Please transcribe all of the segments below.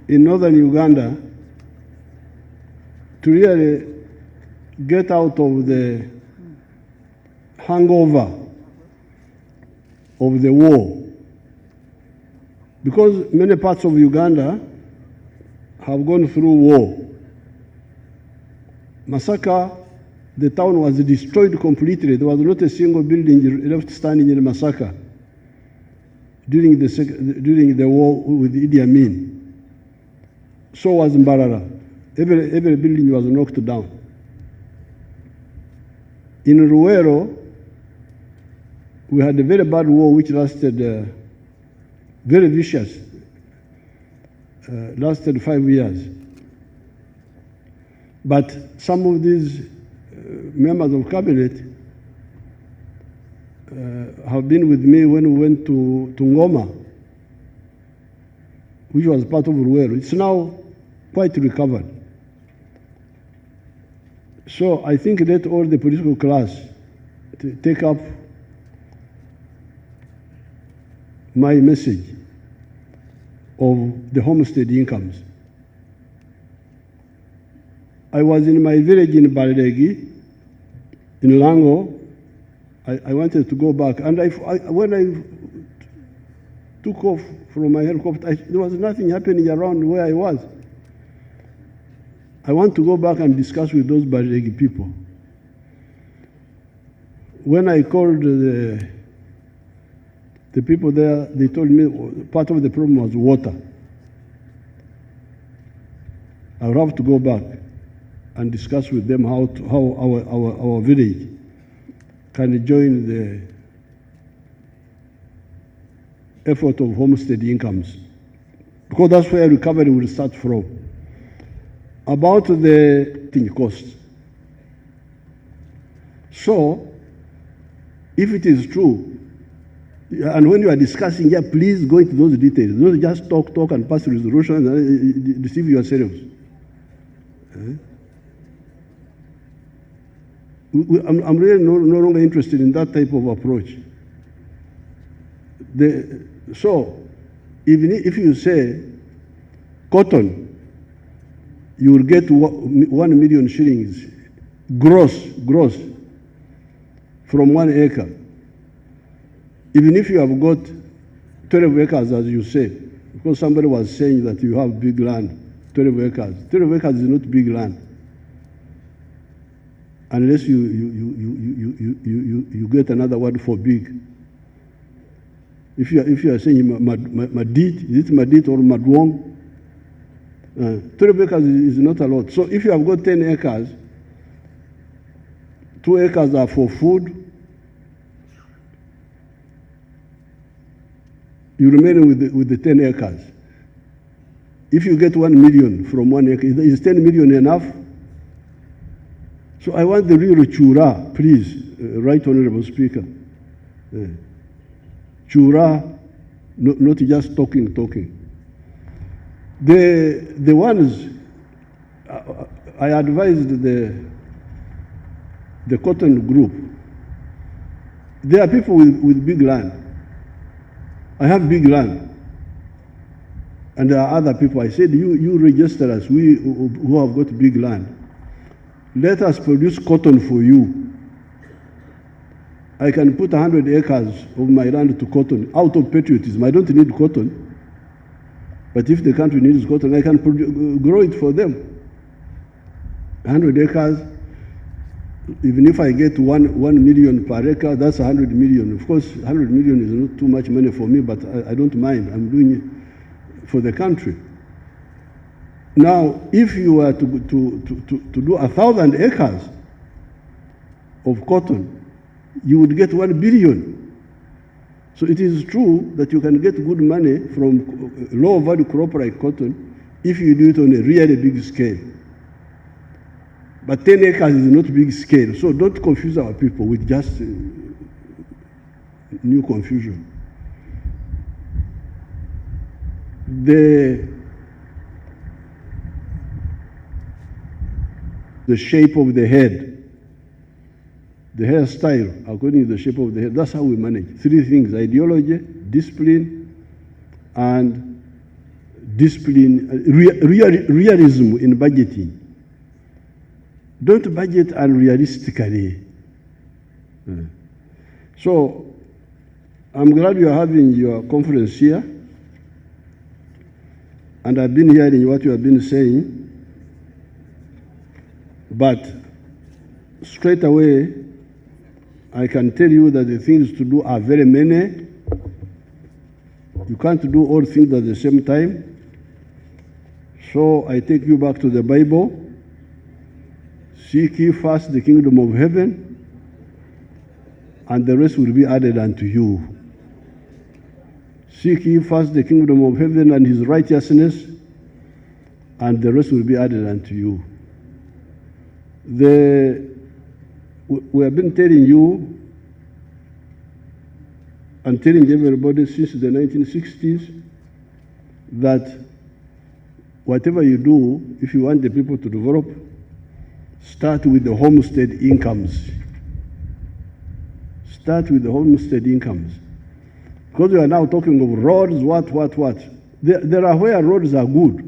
in northern Uganda to really get out of the hangover of the war. Because many parts of Uganda have gone through war. Masaka, the town was destroyed completely. There was not a single building left standing in Masaka during the war with Idi Amin. So was Mbarara. Every building was knocked down. In Ruwero, we had a very bad war which lasted, very vicious, lasted 5 years. But some of these members of cabinet have been with me when we went to Ngoma, which was part of Ruwero. It's now quite recovered. So I think that all the political class to take up my message of the homestead incomes. I was in my village in Balegi, in Lango. I wanted to go back, and when I took off from my helicopter, there was nothing happening around where I was. I want to go back and discuss with those Balegi people. When I called the people there, they told me part of the problem was water. I would have to go back and discuss with them how our village can join the effort of homestead incomes, because that's where recovery will start from. About the thing cost. So, if it is true, and when you are discussing, yeah, please go into those details. Don't just talk and pass resolutions and deceive yourselves. I'm really no longer interested in that type of approach. So, even if you say cotton, you will get 1 million shillings gross from 1 acre. Even if you have got 12 acres, as you say, because somebody was saying that you have big land, 12 acres. 12 acres is not big land, unless you get another word for big. If you are saying madit, is it madit or madwong? 12 acres is not a lot. So if you have got 10 acres, 2 acres are for food. You remain with the 10 acres. If you get 1 million from 1 acre, is 10 million enough? So I want the real chura, please, Right Honorable Speaker. Chura, not just talking. The ones, I advised the cotton group. There are people with big land. I have big land. And there are other people. I said, you register us, we who have got big land. Let us produce cotton for you. I can put 100 acres of my land to cotton out of patriotism. I don't need cotton. But if the country needs cotton, I can grow it for them. 100 acres, even if I get 1 million per acre, that's 100 million. Of course, 100 million is not too much money for me, but I don't mind. I'm doing it for the country. Now, if you were to do 1,000 acres of cotton, you would get 1 billion. So it is true that you can get good money from low value crop like cotton if you do it on a really big scale. But 10 acres is not big scale, so don't confuse our people with just new confusion. The shape of the head, the hairstyle, according to the shape of the head, that's how we manage. 3 things: ideology, discipline, and discipline, realism in budgeting. Don't budget unrealistically. So I'm glad you are having your conference here, and I've been hearing what you have been saying, but straight away I can tell you that the things to do are very many. You can't do all things at the same time. So I take you back to the Bible. Seek ye first the kingdom of heaven, and the rest will be added unto you. Seek ye first the kingdom of heaven and his righteousness, and the rest will be added unto you. We have been telling you and telling everybody since the 1960s that whatever you do, if you want the people to develop, start with the homestead incomes. Start with the homestead incomes. Because we are now talking of roads, what. There are where roads are good.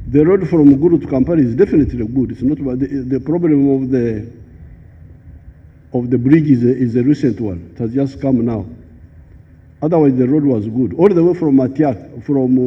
The road from Gulu to Kampala is definitely good. It's not about the problem of the bridge is a recent one. It has just come now. Otherwise, the road was good. All the way from Matiak, from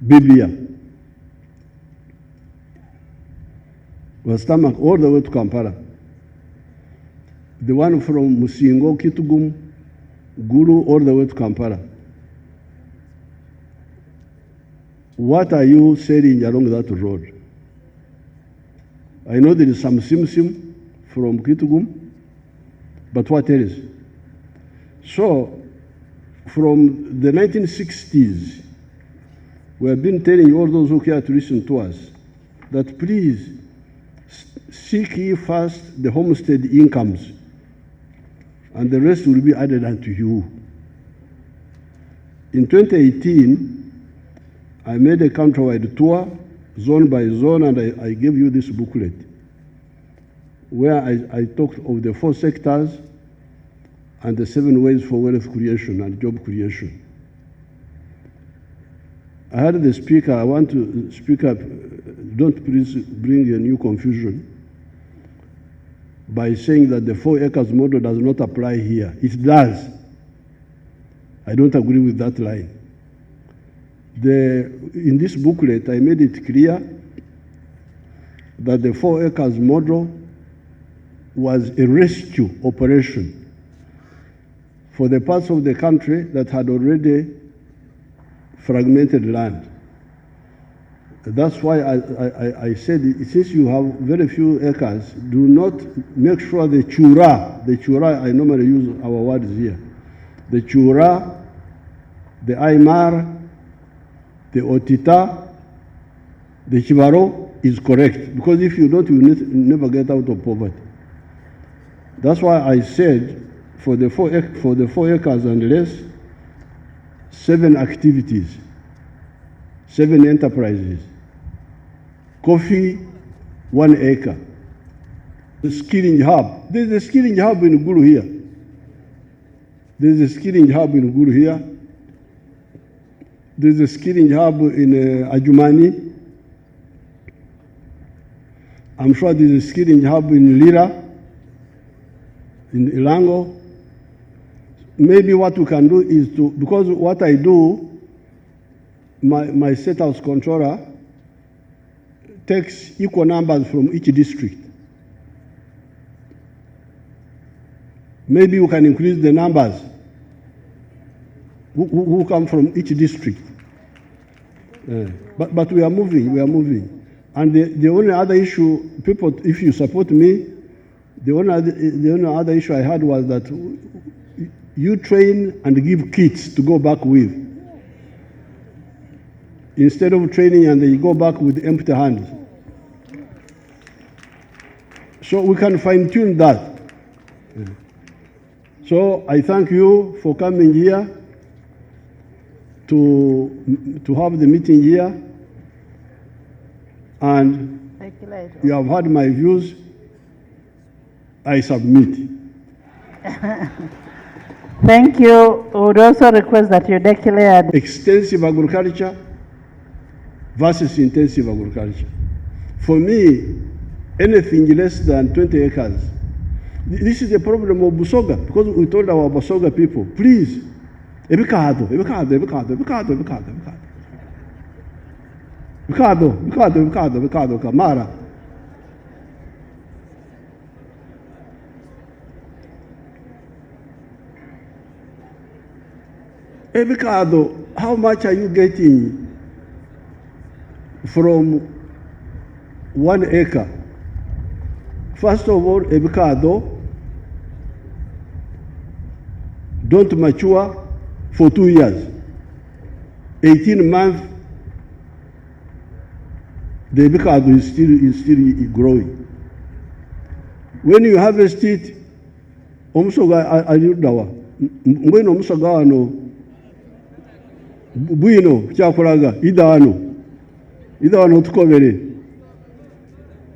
Bibia, was tarmac all the way to Kampala. The one from Musingo, Kitugum, Gulu, all the way to Kampala. What are you selling along that road? I know there is some Simsim from Kitugum, but what else? So, from the 1960s, we have been telling all those who care to listen to us that please seek ye first the homestead incomes, and the rest will be added unto you. In 2018, I made a countrywide tour, zone by zone, and I gave you this booklet where I talked of the 4 sectors and the 7 ways for wealth creation and job creation. I had the speaker, I want to speak up, don't please bring a new confusion by saying that the 4 acres model does not apply here. It does. I don't agree with that line. In this booklet, I made it clear that the 4 acres model was a rescue operation for the parts of the country that had already fragmented land. That's why I said, since you have very few acres, do not make sure the chura, I normally use our words here, the chura, the aymar, the otita, the chivaro is correct. Because if you don't, you will never get out of poverty. That's why I said, for the 4 acres and less, 7 activities, 7 enterprises. Coffee, 1 acre. The skilling hub. There's a skilling hub in Gulu here. There's a skilling hub in Gulu here. There's a skilling hub in Ajumani. I'm sure there's a skilling hub in Lira, in Ilango. Maybe what we can do is to, because what I do, my state house controller takes equal numbers from each district. Maybe we can increase the numbers who come from each district. But we are moving. And the only other issue, people, if you support me, the only other issue I had was that you train and give kits to go back with, instead of training and then you go back with empty hands. So we can fine-tune that. So I thank you for coming here to have the meeting here, and you have heard my views. I submit. Thank you. We would also request that you declare extensive agriculture versus intensive agriculture. For me, anything less than 20 acres, this is the problem of Busoga, because we told our Busoga people, please, ebikado, Kamara. Ebikado, how much are you getting from 1 acre? First of all, ebikado don't mature for 2 years. 18 months, the ebikado is still growing. When you harvest it, omusoga aliudawa. Mbwino omusoga wano bwino kyakolaga idano tukobere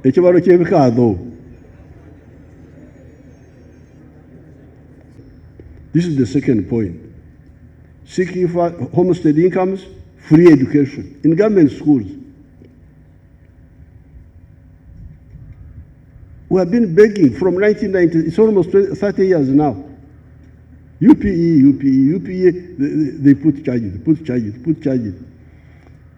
ekibalo ky'ebikado. This is the second point. Seeking for homestead incomes, free education in government schools. We have been begging from 1990, it's almost 30 years now. UPE, they put charges.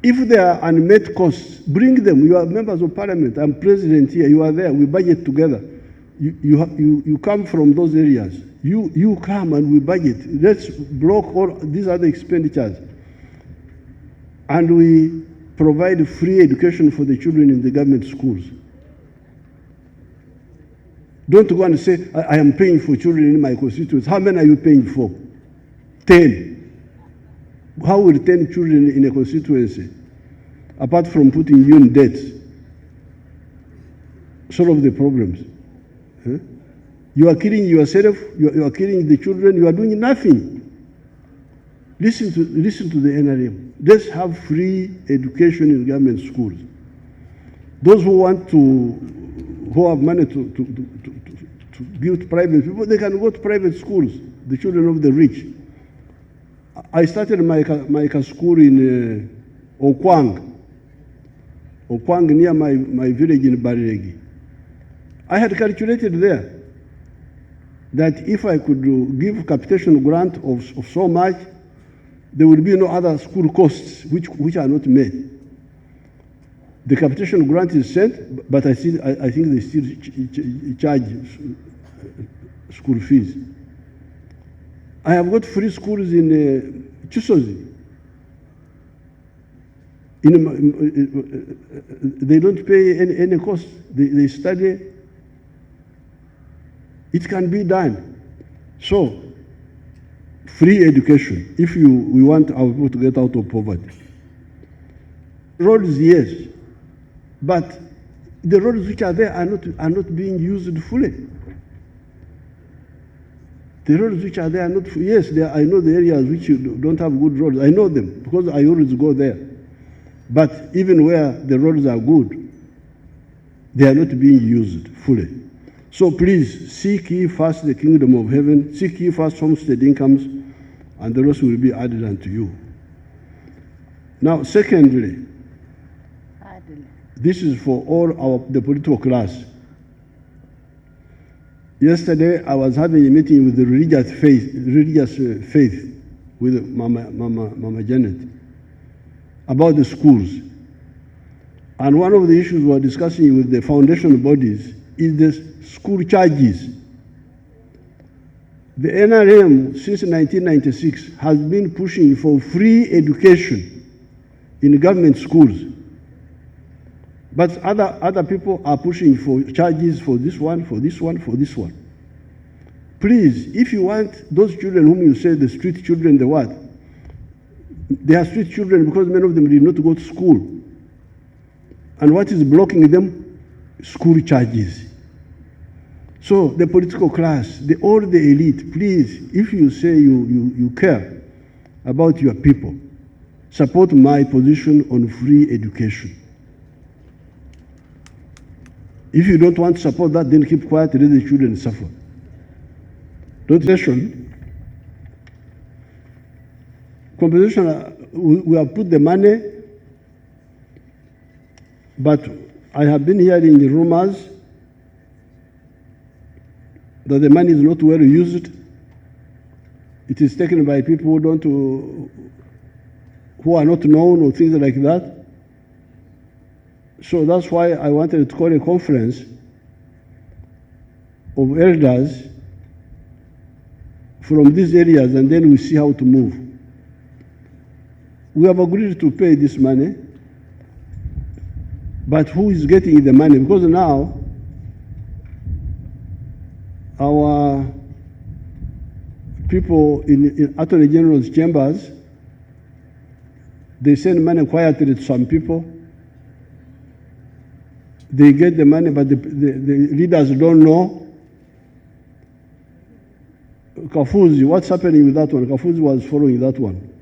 If there are unmet costs, bring them. You are members of parliament. I'm president here. You are there. We budget together. You come from those areas. You come and we budget. Let's block all these other expenditures. And we provide free education for the children in the government schools. Don't go and say, I am paying for children in my constituency. How many are you paying for? 10. How will 10 children in a constituency, apart from putting you in debt, solve the problems? Huh? You are killing yourself, you are killing the children, you are doing nothing. Listen to the NRM. Let's have free education in government schools. Those who have money to give to private people, they can go to private schools, the children of the rich. I started my school in Okwang near my village in Bariregi. I had calculated there that if I could give capitation grant of so much, there would be no other school costs which are not made. The capitation grant is sent, but I think they still charge school fees. I have got free schools in Chisozi. They don't pay any cost. They study. It can be done. So, free education, if we want our people to get out of poverty. Roads, yes. But the roads which are there are not being used fully. The roads which are there are not, yes, I know the areas which don't have good roads. I know them because I always go there. But even where the roads are good, they are not being used fully. So please, seek ye first the kingdom of heaven, seek ye first homestead incomes, and the rest will be added unto you. Now, secondly, this is for all the political class. Yesterday, I was having a meeting with the religious faith with Mama Janet about the schools. And one of the issues we were discussing with the foundation bodies is the school charges. The NRM, since 1996, has been pushing for free education in government schools. But other people are pushing for charges for this one, for this one, for this one. Please, if you want those children whom you say the street children, the what? They are street children because many of them did not go to school. And what is blocking them? School charges. So the political class, all the elite, please, if you say you care about your people, support my position on free education. If you don't want to support that, then keep quiet, let the children suffer. Don't mention Compensation, we have put the money, but I have been hearing rumors that the money is not well used. It is taken by people who are not known or things like that. So that's why I wanted to call a conference of elders from these areas, and then we see how to move. We have agreed to pay this money, but who is getting the money? Because now our people in Attorney General's chambers, they send money quietly to some people. They get the money, but the leaders don't know. Kafuzi, what's happening with that one? Kafuzi was following that one.